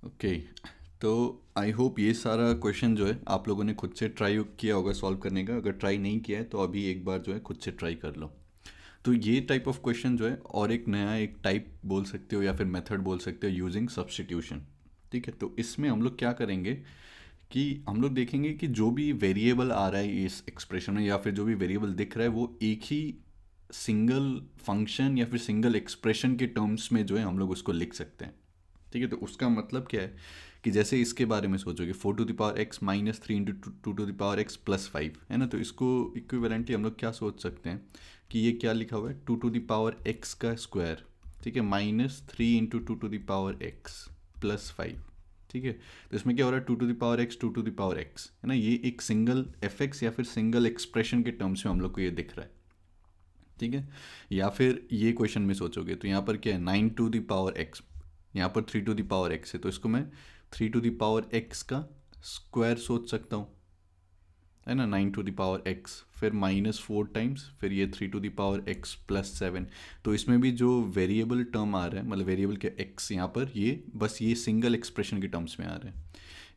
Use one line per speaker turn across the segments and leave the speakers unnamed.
Okay. तो I hope ये सारा क्वेश्चन जो है आप लोगों ने खुद से ट्राई किया होगा सॉल्व करने का। अगर ट्राई नहीं किया है तो अभी एक बार जो है खुद से ट्राई कर लो। तो ये टाइप ऑफ क्वेश्चन जो है, और एक नया एक टाइप बोल सकते हो या फिर मेथड बोल सकते हो, यूजिंग सब्स्टिट्यूशन। ठीक है, तो इसमें हम लोग क्या करेंगे कि हम लोग देखेंगे कि जो भी वेरिएबल आ रहा है इस एक्सप्रेशन में या फिर जो भी वेरिएबल दिख रहा है वो एक ही सिंगल फंक्शन या फिर सिंगल एक्सप्रेशन के टर्म्स में जो है हम लोग उसको लिख सकते हैं। ठीक है, तो उसका मतलब क्या है कि जैसे इसके बारे में सोचोगे 4 to the power x minus 3 into 2 to the power x plus 5 है ना, तो इसको इक्विवेलेंटली हम लोग क्या सोच सकते हैं कि ये क्या लिखा हुआ है 2 टू द पावर x का स्क्वायर। ठीक है, minus 3 into 2 to the power x plus 5। ठीक है, तो इसमें क्या हो रहा है 2 to the power x 2 to the power x है ना, ये एक सिंगल एफ एक्स या फिर सिंगल एक्सप्रेशन के टर्म्स में हम लोग को ये दिख रहा है। ठीक है, या फिर ये क्वेश्चन में सोचोगे तो यहाँ पर क्या है 9 टू द पावर x, यहाँ पर 3 टू द पावर x है, तो इसको मैं 3 टू द पावर x का स्क्वायर सोच सकता हूँ, है ना, 9 टू द पावर x, फिर -4 टाइम्स, फिर ये 3 to the power x plus 7। तो इसमें भी जो वेरिएबल टर्म आ रहा है, मतलब वेरिएबल के x यहाँ पर, ये बस ये सिंगल एक्सप्रेशन के टर्म्स में आ रहे हैं।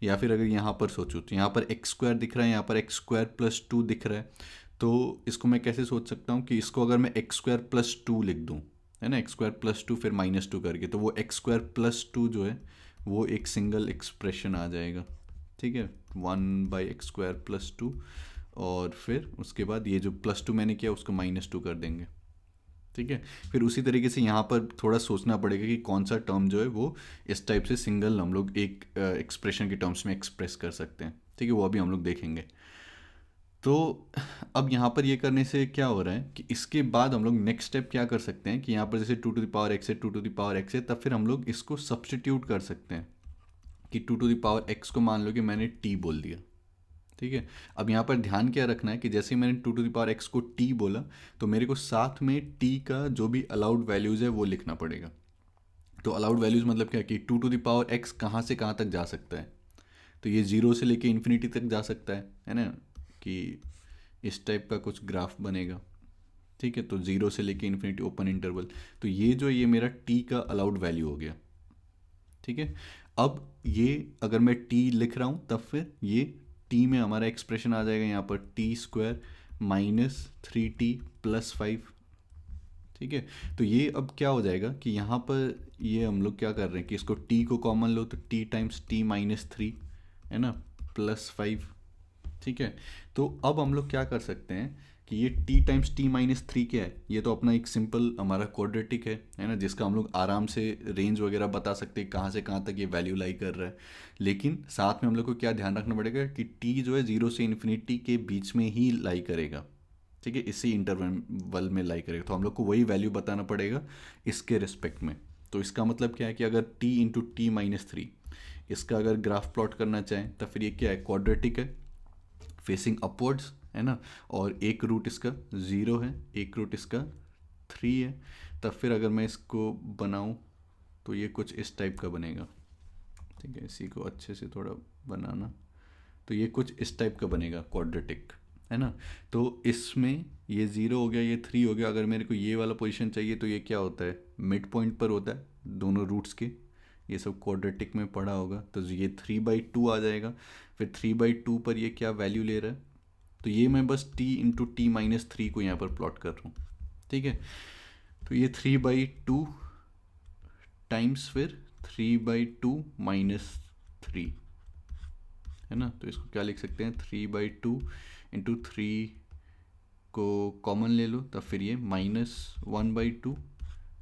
या फिर अगर यहाँ पर सोचूं तो यहाँ पर एक्स स्क्वायर दिख रहा है, यहाँ पर एक्स स्क्वायर प्लस 2 दिख रहा है। तो इसको मैं कैसे सोच सकता हूँ कि इसको अगर मैं एक्स स्क्वायर प्लस 2 लिख दूँ, है ना, एक्स स्क्वायर प्लस 2 फिर -2 करके, तो वो एक्स स्क्वायर प्लस 2 जो है वो एक सिंगल एक्सप्रेशन आ जाएगा। ठीक है, 1/x² + 2, और फिर उसके बाद ये जो +2 मैंने किया उसको -2 कर देंगे। ठीक है, फिर उसी तरीके से यहाँ पर थोड़ा सोचना पड़ेगा कि कौन सा टर्म जो है वो इस टाइप से सिंगल हम लोग एक एक्सप्रेशन के टर्म्स में एक्सप्रेस कर सकते हैं। ठीक है, वो अभी हम लोग देखेंगे। तो अब यहाँ पर ये करने से क्या हो रहा है कि इसके बाद हम लोग नेक्स्ट स्टेप क्या कर सकते हैं कि यहाँ पर जैसे 2 टू द पावर x है, 2 टू द पावर x है, तब फिर हम लोग इसको सब्सटीट्यूट कर सकते हैं कि 2 टू द पावर x को मान लो कि मैंने t बोल दिया। ठीक है, अब यहाँ पर ध्यान क्या रखना है कि जैसे ही मैंने 2 टू द पावर x को t बोला, तो मेरे को साथ में t का जो भी अलाउड वैल्यूज़ है वो लिखना पड़ेगा। तो अलाउड वैल्यूज़ मतलब क्या कि 2 टू द पावर x कहाँ से कहाँ तक जा सकता है, तो ये ज़ीरो से लेके इन्फिनिटी तक जा सकता है ना, कि इस टाइप का कुछ ग्राफ बनेगा। ठीक है, तो ज़ीरो से लेके इन्फिनिटी ओपन इंटरवल, तो ये जो ये मेरा t का अलाउड वैल्यू हो गया। ठीक है, अब ये अगर मैं t लिख रहा हूँ तब फिर ये t में हमारा एक्सप्रेशन आ जाएगा यहाँ पर t² -3t + 5। ठीक है, तो ये अब क्या हो जाएगा कि यहाँ पर ये हम लोग क्या कर रहे हैं कि इसको t को कॉमन लो तो t टाइम्स t -3 है ना, +5। ठीक है, तो अब हम लोग क्या कर सकते हैं कि ये t टाइम्स t-3 क्या है, ये तो अपना एक सिंपल हमारा क्वाड्रेटिक है ना, जिसका हम लोग आराम से रेंज वगैरह बता सकते हैं कहाँ से कहाँ तक ये वैल्यू लाई कर रहा है। लेकिन साथ में हम लोग को क्या ध्यान रखना पड़ेगा कि t जो है 0 से इन्फिनिटी के बीच में ही लाई करेगा। ठीक है, इसी इंटरवल में लाई करेगा, तो हम लोग को वही वैल्यू बताना पड़ेगा इसके रिस्पेक्ट में। तो इसका मतलब क्या है कि अगर t × t-3 इसका अगर ग्राफ प्लॉट करना चाहें तो फिर ये क्या है, क्वाड्रेटिक है, फेसिंग अपवर्ड्स है ना, और एक रूट इसका 0 है, एक रूट इसका 3 है। तब फिर अगर मैं इसको बनाऊं तो ये कुछ इस टाइप का बनेगा। ठीक है, इसी को अच्छे से थोड़ा बनाना, तो ये कुछ इस टाइप का बनेगा क्वाड्रेटिक, है ना। तो इसमें ये 0 हो गया, ये 3 हो गया। अगर मेरे को ये वाला पोजीशन चाहिए तो ये क्या होता है, मिड पॉइंट पर होता है दोनों रूट्स के, ये सब क्वाड्रेटिक में पढ़ा होगा। तो ये 3/2 आ जाएगा। फिर 3/2 पर ये क्या वैल्यू ले रहा है, तो ये मैं बस t × t-3 को यहाँ पर प्लॉट कर रहा हूँ। ठीक है, तो ये 3/2 टाइम्स फिर 3/2 - 3 है ना, तो इसको क्या लिख सकते हैं 3/2 × 3 को कॉमन ले लो, तब फिर ये -1/2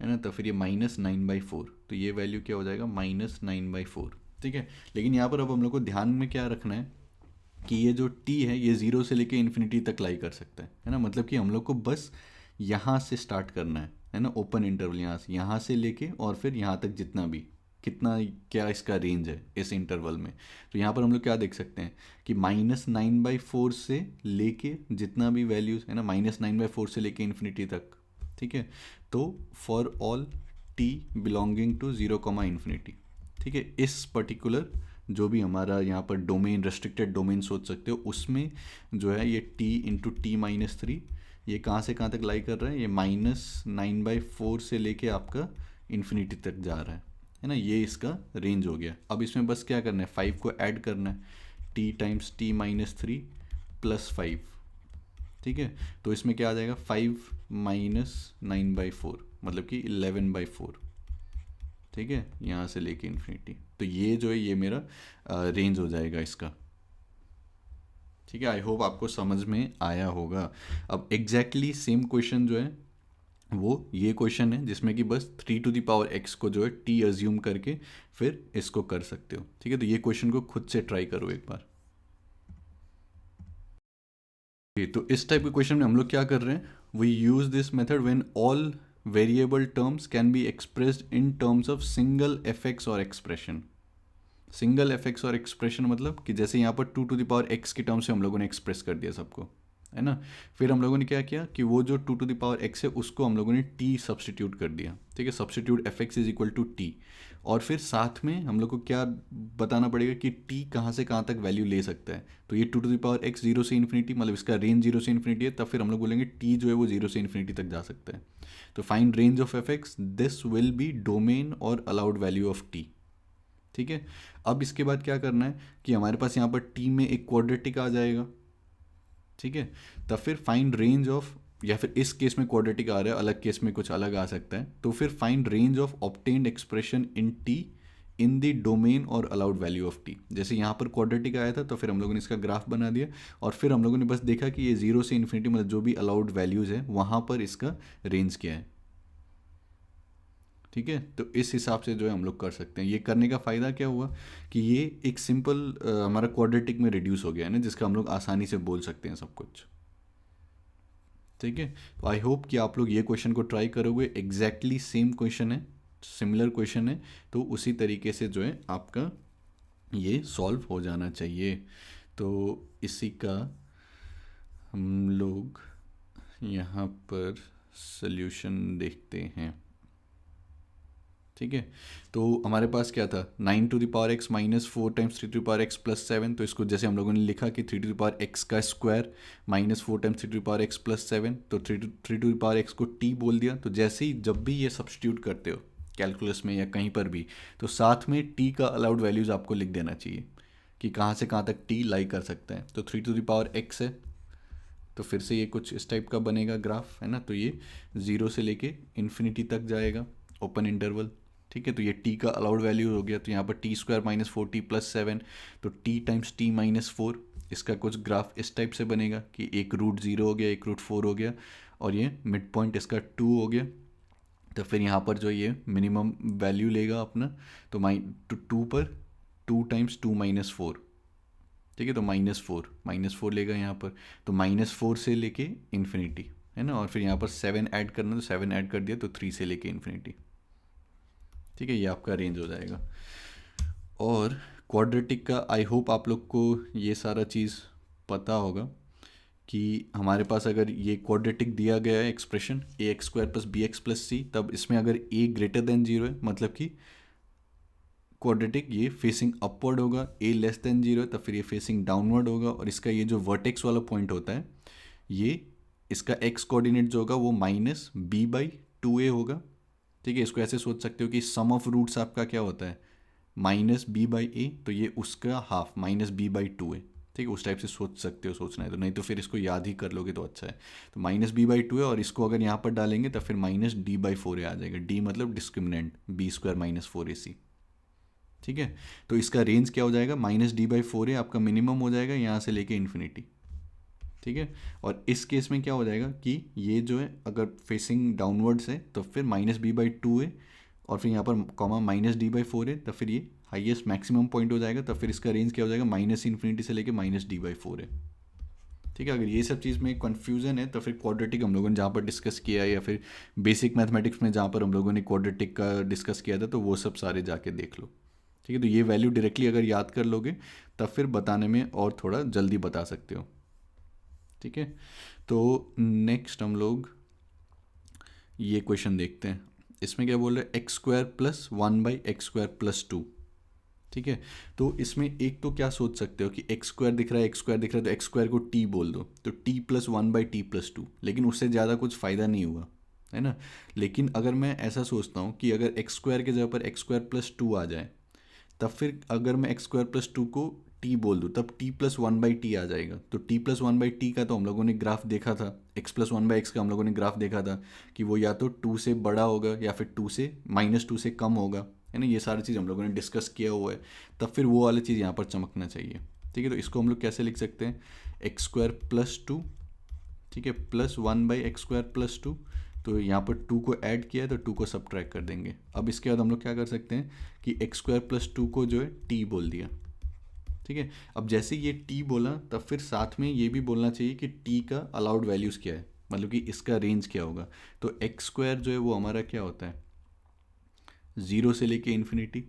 है ना, तब फिर ये -9/4, तो ये वैल्यू क्या हो जाएगा -9/4। ठीक है, लेकिन यहाँ पर अब हम लोग को ध्यान में क्या रखना है कि ये जो t है ये 0 से लेके इन्फिनिटी तक लाई कर सकता है ना, मतलब कि हम लोग को बस यहाँ से स्टार्ट करना है ना, ओपन इंटरवल यहाँ से लेके और फिर यहाँ तक जितना भी, कितना क्या इसका रेंज है इस इंटरवल में। तो यहाँ पर हम लोग क्या देख सकते हैं कि -9/4 से लेके जितना भी वैल्यूज़ है ना, -9/4 से लेके इन्फिनिटी तक। ठीक है, तो for all t belonging to 0, ठीक है, इस पर्टिकुलर जो भी हमारा यहाँ पर डोमेन, रेस्ट्रिक्टेड डोमेन सोच सकते हो, उसमें जो है ये t × t-3 ये कहाँ से कहाँ तक लाई कर रहा है, ये -9/4 से लेके आपका इन्फिनिटी तक जा रहा है। है ना, ये इसका रेंज हो गया। अब इसमें बस क्या करना है, 5 को ऐड करना है, T times T minus 3 plus 5, ठीक है। तो इसमें क्या आ जाएगा, 5 माइनस 9/4 मतलब कि 11/4, ठीक है, यहाँ से लेके इन्फिनिटी। तो ये जो है ये मेरा रेंज हो जाएगा इसका, ठीक है। आई होप आपको समझ में आया होगा। अब एग्जैक्टली सेम क्वेश्चन जो है वो ये क्वेश्चन है जिसमें कि बस 3 to the power x को जो है t अज्यूम करके फिर इसको कर सकते हो, ठीक है। तो ये क्वेश्चन को खुद से ट्राई करो एक बार। तो इस टाइप के क्वेश्चन में हम लोग क्या कर रहे हैं, we use this method when all variable terms can be expressed in terms of single FX और एक्सप्रेशन। सिंगल एफएक्स और एक्सप्रेशन मतलब कि जैसे यहाँ पर 2 to the power x के टर्म से हम लोगों ने एक्सप्रेस कर दिया सबको, है ना। फिर हम लोगों ने क्या किया कि वो जो 2 to the power x है उसको हम लोगों ने t सब्सटीट्यूट कर दिया, ठीक है, substitute fx is equal to T. और फिर साथ में हम लोग को क्या बताना पड़ेगा कि t कहाँ से कहाँ तक वैल्यू ले सकता है। तो ये 2 to the power x 0 से इन्फिनिटी मतलब इसका रेंज 0 से इन्फिनिटी है, तब फिर हम लोग बोलेंगे t जो है वो 0 से इन्फिनिटी तक जा सकता है। तो find range of fx, this will be domain और अलाउड वैल्यू ऑफ t, ठीक है। अब इसके बाद क्या करना है कि हमारे पास यहाँ पर t में एक क्वाड्रेटिक आ जाएगा, ठीक है। तब फिर फाइंड रेंज ऑफ, या फिर इस केस में क्वाड्रेटिक आ रहा है, अलग केस में कुछ अलग आ सकता है, तो फिर find range of obtained expression in T in the domain और अलाउड वैल्यू ऑफ टी। जैसे यहाँ पर क्वाड्रेटिक आया था तो फिर हम लोगों ने इसका ग्राफ बना दिया और फिर हम लोगों ने बस देखा कि ये 0 से इन्फिनिटी मतलब जो भी अलाउड वैल्यूज़ है वहाँ पर इसका रेंज क्या है, ठीक है। तो इस हिसाब से जो है हम लोग कर सकते हैं। ये करने का फ़ायदा क्या हुआ कि ये एक सिंपल हमारा क्वाड्रेटिक में रिड्यूस हो गया है ना, जिसका हम लोग आसानी से बोल सकते हैं सब कुछ, ठीक है। तो आई होप कि आप लोग ये क्वेश्चन को ट्राई करोगे। एग्जैक्टली सेम क्वेश्चन है, सिमिलर क्वेश्चन है, तो उसी तरीके से जो है आपका ये सॉल्व हो जाना चाहिए। तो इसी का हम लोग यहाँ पर सल्यूशन देखते हैं, ठीक है। तो हमारे पास क्या था, 9 to the power x minus 4 times 3 to the power x plus 7। तो इसको जैसे हम लोगों ने लिखा कि 3 to the power x का square minus 4 times 3 to the power x plus 7, तो 3 to the power x को t बोल दिया। तो जैसे ही जब भी ये सब्सटीट्यूट करते हो कैलकुलस में या कहीं पर भी, तो साथ में t का अलाउड वैल्यूज़ आपको लिख देना चाहिए कि कहाँ से कहाँ तक t लाई कर सकता है। तो 3 to the power x है, तो फिर से ये कुछ इस टाइप का बनेगा ग्राफ, है ना। तो ये 0 से लेके इन्फिनिटी तक जाएगा, ओपन इंटरवल, ठीक है। तो ये t का अलाउड वैल्यू हो गया, तो यहाँ पर t² माइनस 4t प्लस 7, तो t टाइम्स t माइनस 4, इसका कुछ ग्राफ इस टाइप से बनेगा कि एक रूट 0 हो गया, एक रूट 4 हो गया, और ये मिड पॉइंट इसका 2 हो गया। तो फिर यहाँ पर जो ये मिनिमम वैल्यू लेगा अपना, तो 2 पर 2 टाइम्स 2 माइनस 4, ठीक है। तो -4 लेगा यहाँ पर, तो -4 से लेके इन्फिनिटी, है ना। और फिर यहाँ पर 7 ऐड करना, तो 7 ऐड कर दिया, तो 3 से लेके इन्फिनिटी, ठीक है। ये आपका रेंज हो जाएगा। और क्वाड्रेटिक का आई होप आप लोग को ये सारा चीज़ पता होगा कि हमारे पास अगर ये क्वाड्रेटिक दिया गया है expression ax² plus bx plus c, तब इसमें अगर a ग्रेटर देन 0 है मतलब कि क्वाड्रेटिक ये फेसिंग अपवर्ड होगा, a लेस देन 0 है तब फिर ये फेसिंग डाउनवर्ड होगा, और इसका ये जो वर्टेक्स वाला पॉइंट होता है ये इसका x कोऑर्डिनेट जो होगा वो -b/2a होगा, ठीक है। इसको ऐसे सोच सकते हो कि सम ऑफ रूट्स आपका क्या होता है -b/a, तो ये उसका हाफ -b/2 है, ठीक है। उस टाइप से सोच सकते हो, सोचना है तो, नहीं तो फिर इसको याद ही कर लोगे तो अच्छा है। तो -b/2 है, और इसको अगर यहाँ पर डालेंगे तो फिर -d/4a आ जाएगा, d मतलब डिस्क्रिमिनेंट, b² माइनस 4ac, ठीक है। तो इसका रेंज क्या हो जाएगा, -d/4a आपका मिनिमम हो जाएगा यहाँ से लेके इन्फिनिटी, ठीक है। और इस केस में क्या हो जाएगा कि ये जो है अगर फेसिंग डाउनवर्ड्स है तो फिर -b/2 है, और फिर यहाँ पर कॉमा -d/4 है, तब फिर ये हाईएस्ट मैक्सिमम पॉइंट हो जाएगा, तब फिर इसका रेंज क्या हो जाएगा -इन्फिनिटी से लेके -d/4 है, ठीक है। अगर ये सब चीज़ में कन्फ्यूज़न है तो फिर क्वाड्रेटिक हम लोगों ने जहाँ पर डिस्कस किया है, या फिर बेसिक मैथमेटिक्स में जहाँ पर हम लोगों ने क्वाड्रेटिक का डिस्कस किया था, तो वो सब सारे जाके देख लो, ठीक है। तो ये वैल्यू डायरेक्टली अगर याद कर लोगे तब फिर बताने में और थोड़ा जल्दी बता सकते हो, ठीक है। तो नेक्स्ट हम लोग ये क्वेश्चन देखते हैं। इसमें क्या बोल रहे हैं, x² प्लस 1/x² प्लस 2, ठीक है। तो इसमें एक तो क्या सोच सकते हो कि x² दिख रहा है, x² दिख रहा है, तो x² को t बोल दो, तो t प्लस 1/t प्लस 2, लेकिन उससे ज़्यादा कुछ फ़ायदा नहीं हुआ, है ना। लेकिन अगर मैं ऐसा सोचता हूँ कि अगर एक्स स्क्वायर की जगह पर एक्स स्क्वायर प्लस टू आ जाए, तब फिर अगर मैं एक्स स्क्वायर प्लस टू को टी बोल दूँ तब T plus one by T आ जाएगा। तो T plus one by T का तो हम लोगों ने ग्राफ देखा था, X plus one by X का हम लोगों ने ग्राफ देखा था कि वो या तो टू से बड़ा होगा या फिर टू से माइनस टू से कम होगा, है ना। ये सारी चीज़ हम लोगों ने डिस्कस किया हुआ है, तब फिर वो वाली चीज़ यहाँ पर चमकना चाहिए। ठीक है, तो इसको हम लोग कैसे लिख सकते हैं, एक्स स्क्वायर प्लस टू, ठीक है, plus one by x square plus to. तो यहाँ पर टू को ऐड किया है तो टू को सब्ट्रैक्ट कर देंगे। अब इसके बाद हम लोग क्या कर सकते हैं कि एक्स स्क्वायर प्लस टू को जो है टी बोल दिया। ठीक है, अब जैसे ये टी बोला तब फिर साथ में ये भी बोलना चाहिए कि टी का अलाउड वैल्यूज़ क्या है, मतलब कि इसका रेंज क्या होगा। तो एक्स स्क्वायर जो है वो हमारा क्या होता है, ज़ीरो से लेके इन्फिनिटी,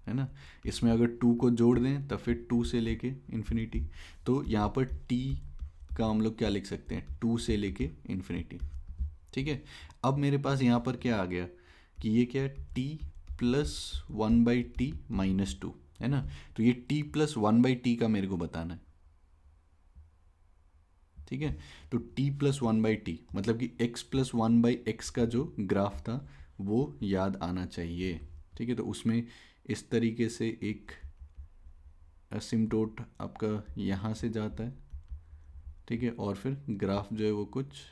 है ना। इसमें अगर टू को जोड़ दें तब फिर टू से लेके इन्फिनिटी। तो यहाँ पर टी का हम लोग क्या लिख सकते हैं, टू से लेके इन्फिनिटी। ठीक है, अब मेरे पास यहाँ पर क्या आ गया कि ये क्या है, T plus one by T minus two, है ना। तो ये T plus one by T का मेरे को बताना है। ठीक है, तो T plus one by T मतलब कि x plus one by X का जो ग्राफ था वो याद आना चाहिए। ठीक है, तो उसमें इस तरीके से एक असिम्टोट आपका यहाँ से जाता है। ठीक है, और फिर ग्राफ जो है वो कुछ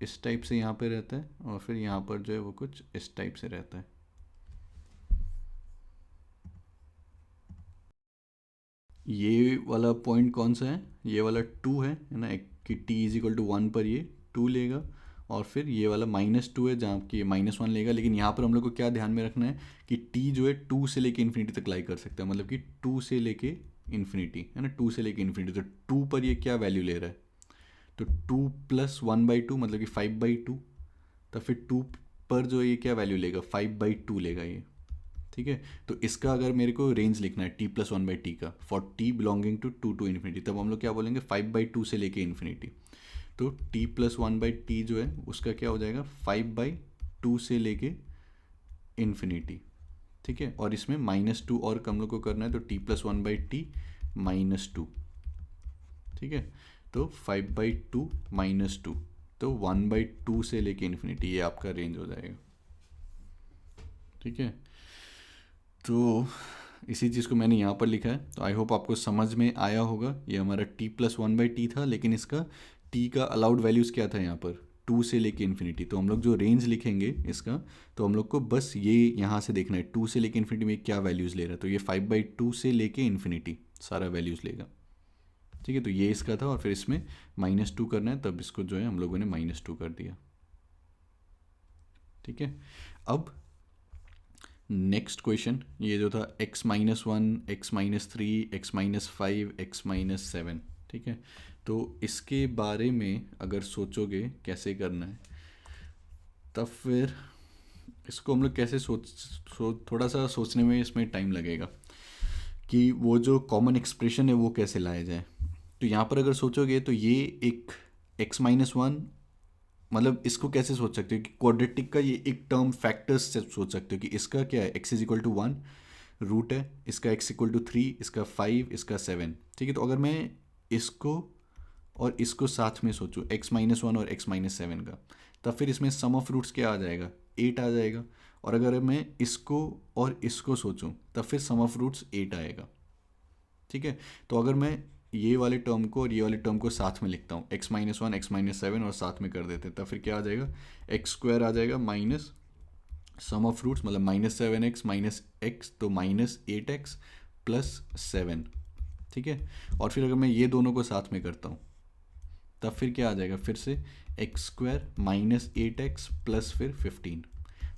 इस टाइप से यहाँ पे रहता है और फिर यहाँ पर जो है वो कुछ इस टाइप से रहता है। ये वाला पॉइंट कौन सा है, ये वाला टू है ना, कि T is equal to one पर ये टू लेगा, और फिर ये वाला माइनस टू है जहाँ की माइनस वन लेगा। लेकिन यहाँ पर हम लोग को क्या ध्यान में रखना है कि टी जो है टू से लेके इन्फिनिटी तक लाई कर सकता है, मतलब कि टू से लेके इन्फिनिटी, है ना, टू से लेके इन्फिनिटी। तो टू पर ये क्या वैल्यू ले रहा है, तो two plus one by two मतलब कि फाइव बाई टू। तो फिर टू पर जो ये क्या वैल्यू लेगा, फाइव बाई टू लेगा ये। ठीक है, तो इसका अगर मेरे को रेंज लिखना है T plus one by T का, for T belonging to two to infinity, तब हम लोग क्या बोलेंगे, फाइव बाई टू से लेके इन्फिनिटी। तो T plus one by T जो है उसका क्या हो जाएगा, फाइव बाई टू से लेके इन्फिनिटी। ठीक है, और इसमें माइनस टू और हम लोग को करना है, तो T plus one by T minus two. ठीक है, तो five by two minus two, तो वन बाई टू से लेके इन्फिनिटी, ये आपका रेंज हो जाएगा। ठीक है, तो इसी चीज़ को मैंने यहाँ पर लिखा है, तो आई होप आपको समझ में आया होगा। ये हमारा T plus one by T था, लेकिन इसका टी का अलाउड वैल्यूज़ क्या था यहाँ पर, टू से लेके इन्फिनिटी। तो हम लोग जो रेंज लिखेंगे इसका, तो हम लोग को बस ये यहाँ से देखना है टू से लेके इन्फिनिटी में क्या वैल्यूज़ ले रहा है। तो ये फाइव बाई टू से लेके इन्फिनिटी सारा वैल्यूज़ लेगा। ठीक है, तो ये इसका था, और फिर इसमें माइनस टू करना है, तब इसको जो है हम लोगों ने माइनस टू कर दिया। ठीक है, अब नेक्स्ट क्वेश्चन ये जो था x minus one, x minus three, x minus five, x minus seven. ठीक है, तो इसके बारे में अगर सोचोगे कैसे करना है, तब फिर इसको हम लोग कैसे थोड़ा सा सोचने में इसमें टाइम लगेगा कि वो जो कॉमन एक्सप्रेशन है वो कैसे लाया जाए। तो यहाँ पर अगर सोचोगे तो ये एक x माइनस वन, मतलब इसको कैसे सोच सकते हो कि क्वाड्रेटिक का ये एक टर्म फैक्टर्स से सोच सकते हो कि इसका क्या है, x is equal to one root है, इसका x इक्वल टू थ्री, इसका फाइव, इसका सेवन। ठीक है, तो अगर मैं इसको और इसको साथ में सोचूं, x माइनस वन और x माइनस सेवन का, तब फिर इसमें सम ऑफ रूट्स क्या आ जाएगा, एट आ जाएगा। और अगर मैं इसको और इसको सोचूं तब फिर सम ऑफ रूट्स एट आएगा। ठीक है, तो अगर मैं ये वाले टर्म को और ये वाले टर्म को साथ में लिखता हूँ, x minus one, x minus seven, और साथ में कर देते हैं, तब फिर क्या आ जाएगा, एक्स स्क्वायर आ जाएगा माइनस सम ऑफ रूट्स, मतलब minus seven X minus X, तो minus eight X plus seven. ठीक है, और फिर अगर मैं ये दोनों को साथ में करता हूँ तब फिर क्या आ जाएगा, फिर से X square minus eight X plus फिर फिफ्टीन।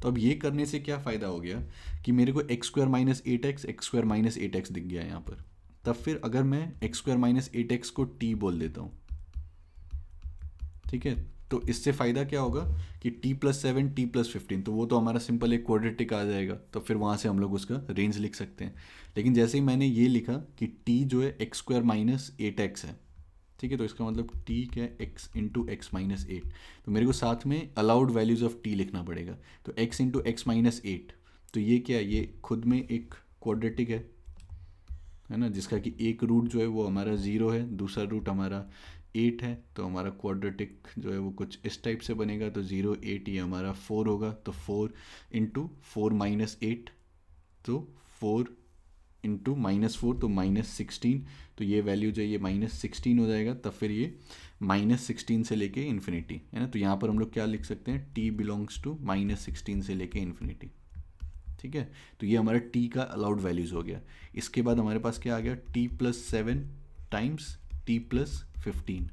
तो अब ये करने से क्या फ़ायदा हो गया कि मेरे को x square minus eight x square minus eight x दिख गया यहाँ पर। तब फिर अगर मैं x square minus eight x को टी बोल देता हूँ, ठीक है, तो इससे फ़ायदा क्या होगा कि T plus seven, T plus fifteen, तो वो तो हमारा सिंपल एक क्वाड्रेटिक आ जाएगा, तो फिर वहाँ से हम लोग उसका रेंज लिख सकते हैं। लेकिन जैसे ही मैंने ये लिखा कि टी जो है x square minus eight x है, ठीक है, तो इसका मतलब टी क्या है, x into x minus eight, तो मेरे को साथ में अलाउड वैल्यूज़ ऑफ टी लिखना पड़ेगा। तो x into x minus eight, तो ये क्या है, ये खुद में एक क्वाड्रेटिक है ना, जिसका कि एक रूट जो है वो हमारा ज़ीरो है, दूसरा रूट हमारा 8 है तो हमारा क्वाड्रेटिक जो है वो कुछ इस टाइप से बनेगा। तो 0 8 ये हमारा 4 होगा, तो 4 इंटू 4 माइनस 8, तो 4 इंटू -4 तो -16। तो ये वैल्यू जो है ये -16 हो जाएगा। तब फिर ये -16 से लेके इन्फिनिटी है ना। तो यहाँ पर हम लोग क्या लिख सकते हैं, t बिलोंग्स टू -16 से लेके इन्फिनिटी। ठीक है, तो ये हमारा t का अलाउड वैल्यूज़ हो गया। इसके बाद हमारे पास क्या आ गया, t+7 टाइम्स t+15।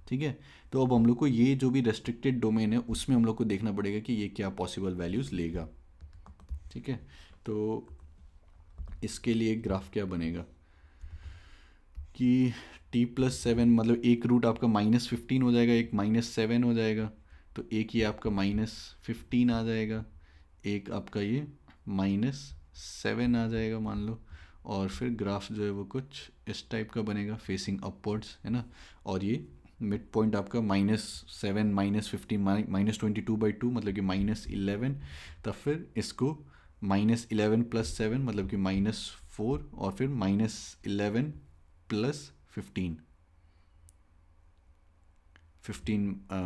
ठीक है, तो अब हम लोग को ये जो भी रेस्ट्रिक्टेड डोमेन है उसमें हम लोग को देखना पड़ेगा कि ये क्या पॉसिबल वैल्यूज़ लेगा। ठीक है, तो इसके लिए ग्राफ क्या बनेगा कि t+7 मतलब एक रूट आपका -15 हो जाएगा, एक -7 हो जाएगा। तो एक ये आपका -15 आ जाएगा, एक आपका ये -7 आ जाएगा मान लो। और फिर ग्राफ जो है वो कुछ इस टाइप का बनेगा, फेसिंग अपवर्ड्स है ना। और ये मिड पॉइंट आपका -7 -15 -22/2 मतलब कि -11। तब फिर इसको -11 + 7 मतलब कि -4, और फिर -11 + 15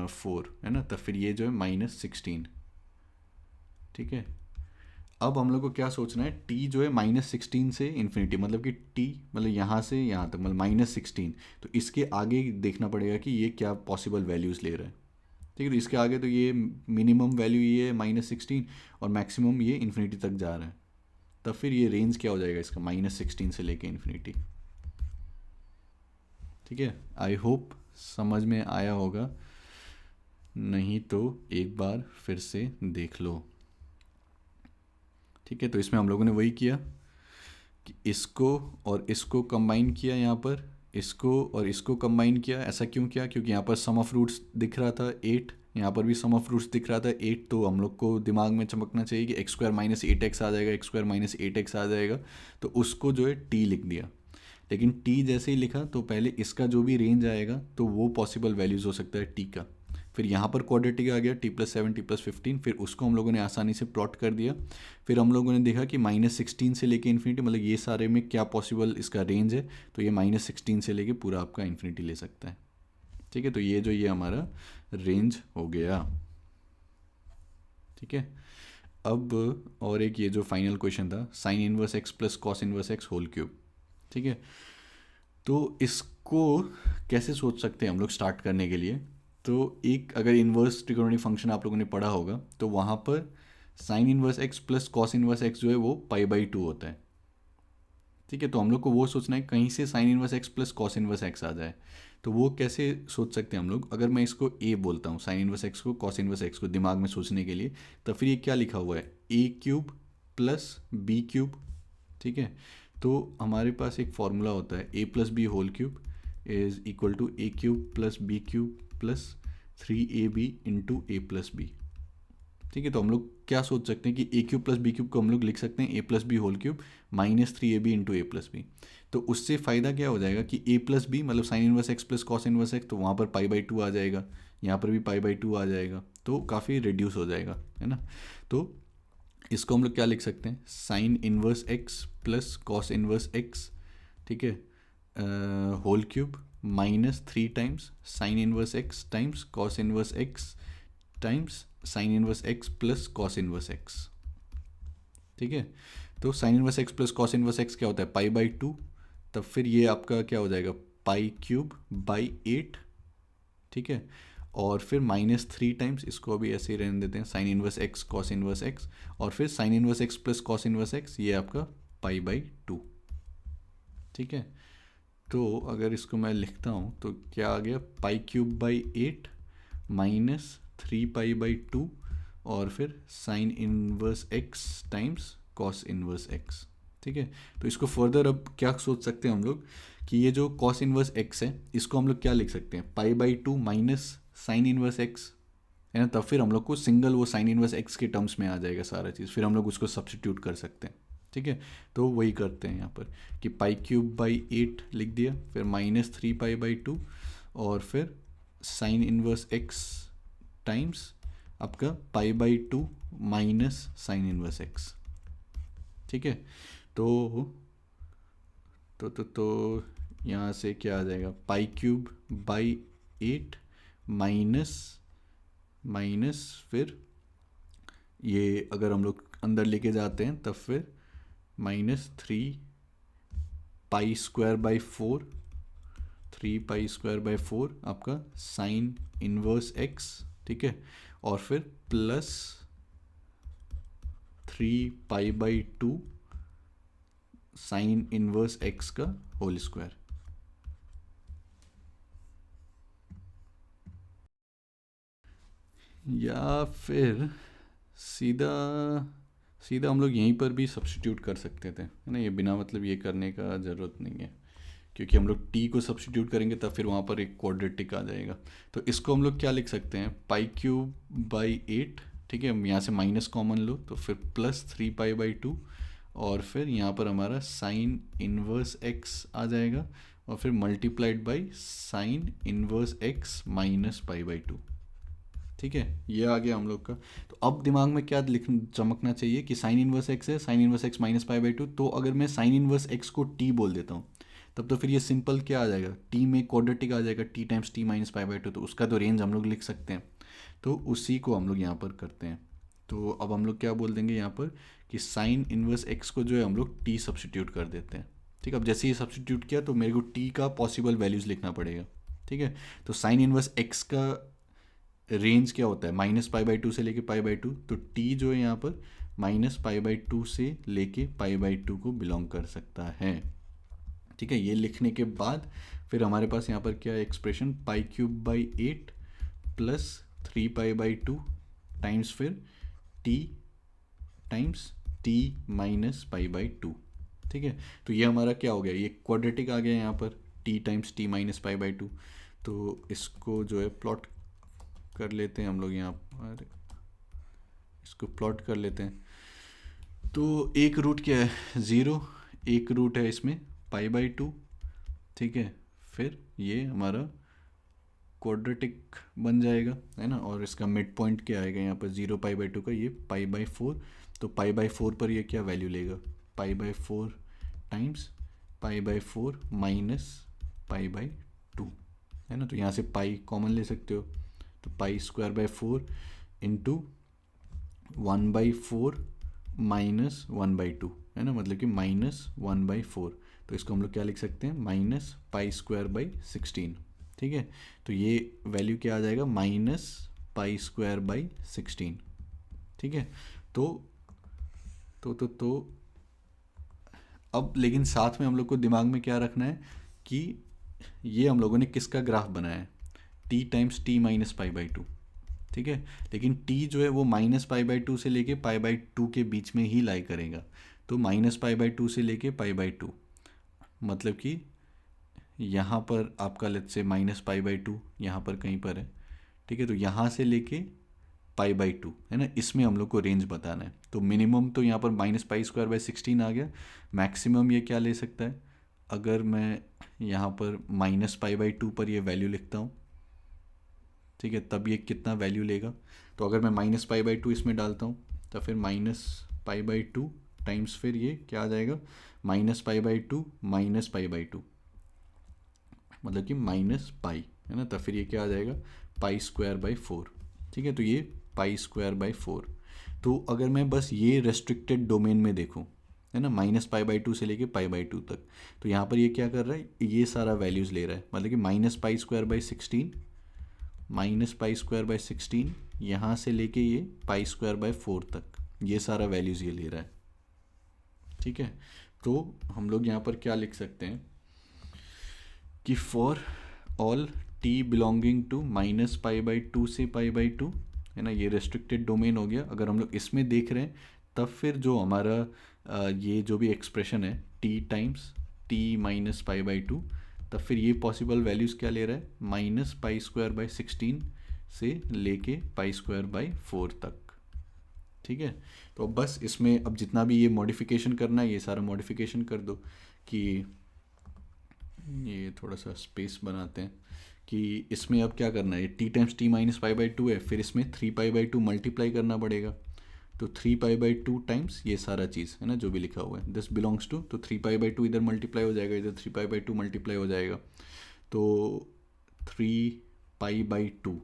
4 है ना। तब फिर ये जो है -16। ठीक है, अब हम लोग को क्या सोचना है, t जो है -16 से इन्फिनिटी मतलब कि t मतलब यहाँ से यहाँ तक मतलब -16। तो इसके आगे देखना पड़ेगा कि ये क्या पॉसिबल वैल्यूज़ ले रहा है। ठीक है, तो इसके आगे तो ये मिनिमम वैल्यू ये है -16 और मैक्सिमम ये इन्फिनिटी तक जा रहा है। तब फिर ये रेंज क्या हो जाएगा इसका, -16 से लेके इन्फिनिटी। ठीक है, आई होप समझ में आया होगा, नहीं तो एक बार फिर से देख लो। ठीक है, तो इसमें हम लोगों ने वही किया कि इसको और इसको कंबाइन किया, यहाँ पर इसको और इसको कंबाइन किया। ऐसा क्यों किया, क्योंकि यहाँ पर सम ऑफ रूट्स दिख रहा था 8, यहाँ पर भी सम ऑफ रूट्स दिख रहा था 8। तो हम लोग को दिमाग में चमकना चाहिए कि x² - 8x आ जाएगा, x² - 8x आ जाएगा। तो उसको जो है t लिख दिया। लेकिन t जैसे ही लिखा तो पहले इसका जो भी रेंज आएगा तो वो पॉसिबल वैल्यूज़ हो सकता है t का। फिर यहाँ पर क्वाड्रेटिक आ गया t+7 t+15, फिर उसको हम लोगों ने आसानी से प्लॉट कर दिया। फिर हम लोगों ने देखा कि -16 से लेके इन्फिनिटी मतलब ये सारे में क्या पॉसिबल इसका रेंज है। तो ये -16 से लेके पूरा आपका इन्फिनिटी ले सकता है। ठीक है, तो ये जो ये हमारा रेंज हो गया। ठीक है, अब और एक ये जो फाइनल क्वेश्चन था, sin inverse x + cos inverse x होल क्यूब। ठीक है, तो इसको कैसे सोच सकते हैं हम लोग स्टार्ट करने के लिए। तो एक अगर इन्वर्स ट्रिगोनोमेट्रिक फंक्शन आप लोगों ने पढ़ा होगा तो वहाँ पर sin inverse x + cos inverse x जो है वो π/2 होता है। ठीक है, तो हम लोग को वो सोचना है कहीं से sin inverse x + cos inverse x आ जाए। तो वो कैसे सोच सकते हैं हम लोग, अगर मैं इसको a बोलता हूँ sin इनवर्स x को cos इनवर्स x को दिमाग में सोचने के लिए, तो फिर ये क्या लिखा हुआ है a³ + b³। ठीक है, तो हमारे पास एक फॉर्मूला होता है a + b whole cube is equal to a³ + b³ + 3ab into a + b। ठीक है, तो हम लोग क्या सोच सकते हैं कि a³ + b³ को हम लोग लिख सकते हैं a + b whole cube -3ab into a + b। तो उससे फ़ायदा क्या हो जाएगा कि a + b मतलब sin inverse x + cos inverse x, तो वहाँ पर π/2 आ जाएगा, यहाँ पर भी π/2 आ जाएगा, तो काफ़ी रिड्यूस हो जाएगा है ना। तो इसको हम लोग क्या लिख सकते हैं, sin inverse x + cos inverse x। ठीक है, whole cube -3 times sin inverse x times cos inverse x times sin inverse x + cos inverse x। ठीक है, तो sin inverse x + cos inverse x क्या होता है π/2। तब फिर ये आपका क्या हो जाएगा π³/8। ठीक है, और फिर -3 टाइम्स, इसको अभी ऐसे ही रहने देते हैं, sin inverse x cos inverse x, और फिर sin inverse x + cos inverse x ये आपका π/2। ठीक है, तो अगर इसको मैं लिखता हूँ तो क्या आ गया π³/8 -3π/2 और फिर sin inverse x times cos inverse x। ठीक है, तो इसको फर्दर अब क्या सोच सकते हैं हम लोग कि ये जो cos इनवर्स x है इसको हम लोग क्या लिख सकते हैं π/2 माइनस sin इनवर्स x है ना। तब फिर हम लोग को सिंगल वो sin इनवर्स x के टर्म्स में आ जाएगा सारा चीज़, फिर हम लोग उसको सब्सटीट्यूट कर सकते हैं। ठीक है, तो वही करते हैं यहाँ पर कि π³/8 लिख दिया, फिर -3π/2 और फिर sin इनवर्स x टाइम्स आपका π/2 माइनस sin इनवर्स x। ठीक है, तो यहाँ से क्या आ जाएगा, पाई क्यूब बाई 8 माइनस माइनस फिर ये अगर हम लोग अंदर लेके जाते हैं तब फिर -3 pi square by 4, 3 pi square by 4 आपका साइन इनवर्स एक्स, ठीक है, और फिर plus 3 pi by 2 sign inverse x का होल स्क्वायर। या फिर सीधा सीधा हम लोग यहीं पर भी सब्स्टिट्यूट कर सकते थे, है ना, ये बिना मतलब ये करने का ज़रूरत नहीं है, क्योंकि हम लोग टी को सब्स्टिट्यूट करेंगे तब फिर वहाँ पर एक क्वाड्रेटिक आ जाएगा। तो इसको हम लोग क्या लिख सकते हैं, पाई क्यूब बाई 8, ठीक है, हम यहाँ से माइनस कॉमन लो तो फिर प्लस 3 पाई बाई 2, और फिर यहाँ पर हमारा साइन इनवर्स एक्स आ जाएगा, और फिर multiplied by sine inverse x minus pi by 2, ठीक है, ये आ गया हम लोग का। तो अब दिमाग में क्या लिख चमकना चाहिए कि साइन इनवर्स एक्स है, sign inverse x minus pi by 2, तो अगर मैं साइन इनवर्स एक्स को टी बोल देता हूँ तब तो फिर ये सिंपल क्या आ जाएगा, टी में क्वाड्रेटिक आ जाएगा, T times T minus pi by 2, तो उसका तो रेंज हम लोग लिख सकते हैं। तो उसी को हम लोग यहाँ पर करते हैं। तो अब हम लोग क्या बोल देंगे यहाँ पर कि साइन इनवर्स एक्स को जो है हम लोग टी सब्सटीट्यूट कर देते हैं, ठीक है। अब जैसे ये सब्सटीट्यूट किया तो मेरे को टी का पॉसिबल वैल्यूज़ लिखना पड़ेगा, ठीक है। तो साइन इनवर्स एक्स का रेंज क्या होता है, -π/2 से लेके π/2, तो टी जो है यहाँ पर -π/2 से लेके π/2 को बिलोंग कर सकता है, ठीक है। ये लिखने के बाद फिर हमारे पास यहाँ पर क्या एक्सप्रेशन, π³/8 प्लस 3π/2 टाइम्स फिर टी टाइम्स टी माइनस π/2, ठीक है। तो ये हमारा क्या हो गया, ये क्वाड्रेटिक आ गया यहाँ पर, टी टाइम्स टी माइनस π/2। तो इसको जो है प्लॉट कर लेते हैं हम लोग यहाँ पर, इसको प्लॉट कर लेते हैं। तो एक रूट क्या है, 0, एक रूट है इसमें π/2, ठीक है। फिर ये हमारा क्वाड्रेटिक बन जाएगा, है ना, और इसका मिड पॉइंट क्या आएगा यहाँ पर 0 π/2 का, ये π/4। तो π/4 पर ये क्या वैल्यू लेगा, π/4 टाइम्स π/4 माइनस π/2, है ना। तो यहाँ से पाई कॉमन ले सकते हो, तो π²/4 इंटू 1/4 माइनस 1/2, है ना, मतलब कि -1/4। तो इसको हम लोग क्या लिख सकते हैं, -π²/16, ठीक है। तो ये वैल्यू क्या आ जाएगा, -π²/16, ठीक है। तो अब लेकिन साथ में हम लोग को दिमाग में क्या रखना है कि ये हम लोगों ने किसका ग्राफ बनाया है, टी टाइम्स टी माइनस π/2, ठीक है। लेकिन टी जो है वो -π/2 से लेके π/2 के बीच में ही लाई करेगा। तो -π/2 से लेके π/2, मतलब कि यहाँ पर आपका लेट्स से -π/2 यहाँ पर कहीं पर है, ठीक है। तो यहाँ से लेके π/2, है ना, इसमें हम लोग को रेंज बताना है। तो मिनिमम तो यहाँ पर -π²/16 आ गया, मैक्सिमम ये क्या ले सकता है, अगर मैं यहाँ पर -π/2 पर ये वैल्यू लिखता हूँ, ठीक है, तब ये कितना वैल्यू लेगा। तो अगर मैं -π/2 इसमें डालता हूँ तो फिर -π/2 टाइम्स फिर ये क्या आ जाएगा, -π/2 माइनस π/2, मतलब कि -π, है ना। तो फिर ये क्या आ जाएगा, π²/4, ठीक है। तो ये π²/4। तो अगर मैं बस ये रेस्ट्रिक्टेड डोमेन में देखूँ, है ना, -π/2 से लेके π/2 तक, तो यहाँ पर ये क्या कर रहा है, ये सारा वैल्यूज़ ले रहा है, मतलब कि -π²/16 -π²/16 यहाँ से लेके ये π²/4 तक, ये सारा वैल्यूज़ ये ले रहा है, ठीक है। तो हम लोग यहाँ पर क्या लिख सकते हैं कि for all T belonging to -π/2 से π/2, है ना, ये रेस्ट्रिक्टेड डोमेन हो गया। अगर हम लोग इसमें देख रहे हैं तब फिर जो हमारा ये जो भी एक्सप्रेशन है टी टाइम्स टी माइनस π/2, तब फिर ये पॉसिबल वैल्यूज़ क्या ले रहा है, -π²/16 से लेके π²/4 तक, ठीक है। तो अब बस इसमें अब जितना भी ये मॉडिफिकेशन करना है ये सारा मॉडिफिकेशन कर दो, कि ये थोड़ा सा स्पेस बनाते हैं कि इसमें अब क्या करना है, टी टाइम्स टी माइनस π/2 है, फिर इसमें 3π/2 मल्टीप्लाई करना पड़ेगा, तो 3 पाई/2 टाइम्स ये सारा चीज़ है ना जो भी लिखा हुआ है, दिस बिलोंग्स टू, तो 3 पाई/2 इधर मल्टीप्लाई हो जाएगा, इधर 3 पाई/2 मल्टीप्लाई हो जाएगा, तो 3 पाई/2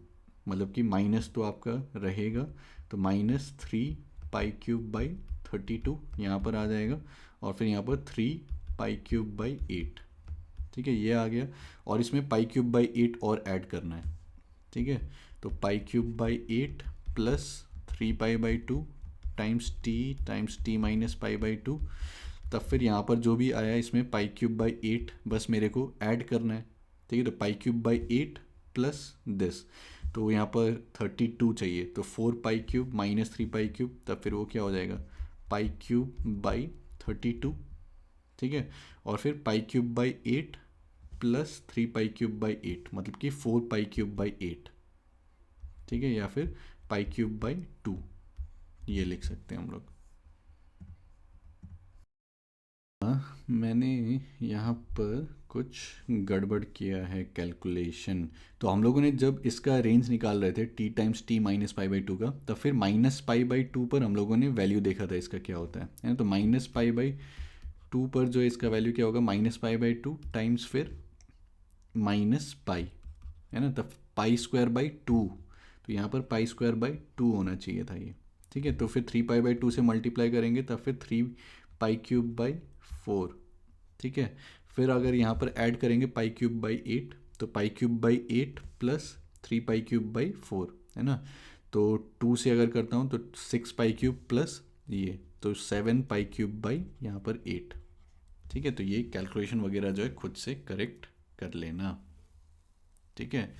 मतलब कि माइनस तो आपका रहेगा, तो -3 पाई³/32 यहाँ पर आ जाएगा, और फिर यहाँ पर 3 पाई³/8, ठीक है, ये आ गया। और इसमें पाई³/8 और ऐड करना है, ठीक है, तो पाई³/8 प्लस 3 पाई/2 टाइम्स टी माइनस पाई/2, तब फिर यहाँ पर जो भी आया इसमें पाई³/8 बस मेरे को ऐड करना है, ठीक है, तो पाई³/8 प्लस दिस, तो यहाँ पर 32 चाहिए, तो 4 पाई³ माइनस 3 पाई³, तब फिर वो क्या हो जाएगा, पाई³/32, ठीक है, और फिर पाई³/8 प्लस 3 पाई³/8 मतलब कि 4 पाई³/8, ठीक है, या फिर पाई³/2 ये लिख सकते हैं हम लोग। मैंने यहाँ पर कुछ गड़बड़ किया है कैलकुलेशन, तो हम लोगों ने जब इसका रेंज निकाल रहे थे t टाइम्स टी माइनस पाई/2 का, तब फिर -पाई/2 पर हम लोगों ने वैल्यू देखा था इसका क्या होता है ना, तो -पाई/2 पर जो इसका वैल्यू क्या होगा, -पाई/2 टाइम्स फिर -पाई, है ना, तब पाई²/2, तो यहाँ पर पाई²/2 होना चाहिए था ये, ठीक है, तो फिर 3 पाई/2 से मल्टीप्लाई करेंगे, तब फिर 3 पाई³/4, ठीक है, फिर अगर यहाँ पर ऐड करेंगे पाई³/8, तो पाई³/8 प्लस 3 पाई³/4, है ना, तो 2 से अगर करता हूँ तो 6 पाई³ प्लस ये, तो 7 पाई³ यहाँ पर 8, ठीक है, तो ये कैलकुलेशन वगैरह जो है खुद से करेक्ट कर लेना, ठीक है,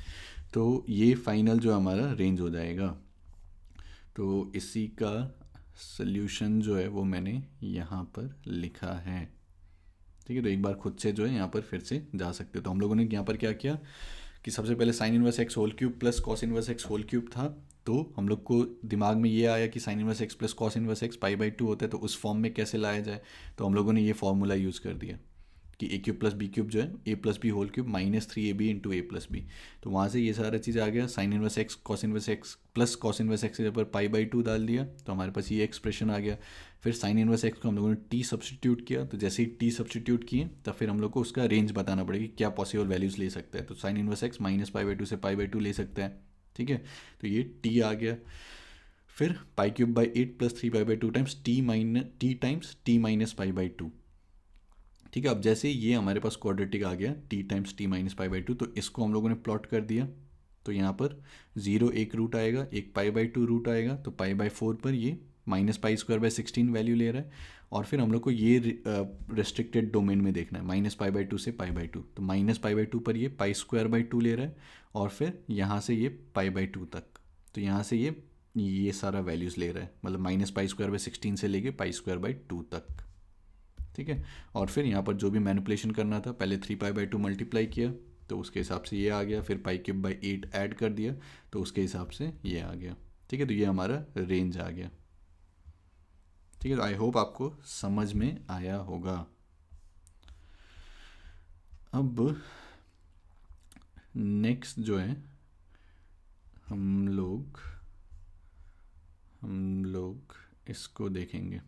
तो ये फाइनल जो हमारा रेंज हो जाएगा। तो इसी का सल्यूशन जो है वो मैंने यहाँ पर लिखा है, ठीक है, तो एक बार खुद से जो है यहाँ पर फिर से जा सकते हो। तो हम लोगों ने यहाँ पर क्या किया कि सबसे पहले sine inverse x whole cube plus cos inverse x whole cube था, तो हम लोग को दिमाग में ये आया कि sine inverse X plus cos inverse X पाई/2 होता है, तो उस फॉर्म में कैसे लाया जाए, तो हम लोगों ने ये फॉर्मूला यूज़ कर दिया कि a³ + b³ जो है a+b whole cube -3ab into a+b, तो वहाँ से ये सारा चीज़ आ गया, sign inverse x cos inverse X plus cos inverse x के ऊपर पाई/2 डाल दिया, तो हमारे पास ये एक्सप्रेशन आ गया। फिर साइन इनवर्स एक्स को हम लोगों ने टी सब्सटीट्यूट किया, तो जैसे ही टी सब्सटीट्यूट किए तब फिर हम लोग को उसका रेंज बताना पड़ेगा कि क्या पॉसिबल वैल्यूज़ ले सकता है, तो साइन इनवर्स एक्स -पाई/2 से पाई/2 ले सकता है, ठीक है, तो ये टी आ गया। फिर पाई³/8 प्लस 3 पाई/2 टाइम्स टी माइनस पाई/2, ठीक है, अब जैसे ये हमारे पास क्वाड्रेटिक आ गया t टाइम्स टी माइनस पाई/2, तो इसको हम लोगों ने प्लॉट कर दिया, तो यहाँ पर 0 एक रूट आएगा, एक पाई/2 रूट आएगा, तो पाई/4 पर ये -पाई²/16 वैल्यू ले रहा है, और फिर हम लोग को ये रेस्ट्रिक्टेड डोमेन में देखना है -पाई/2 से पाई/2, तो -पाई/2 पर ये पाई² ले रहा है, और फिर यहाँ से ये पाई/2 तक, तो यहाँ से ये सारा वैल्यूज़ ले रहा है, मतलब -पाई²/16 से लेके पाई²/2 तक, ठीक है, और फिर यहाँ पर जो भी मैनिपुलेशन करना था, पहले 3 पाई/2 मल्टीप्लाई किया तो उसके हिसाब से ये आ गया, फिर पाई³/8 ऐड कर दिया तो उसके हिसाब से ये आ गया, ठीक है, तो ये हमारा रेंज आ गया, ठीक है, तो आई होप आपको समझ में आया होगा। अब नेक्स्ट जो है हम लोग इसको देखेंगे।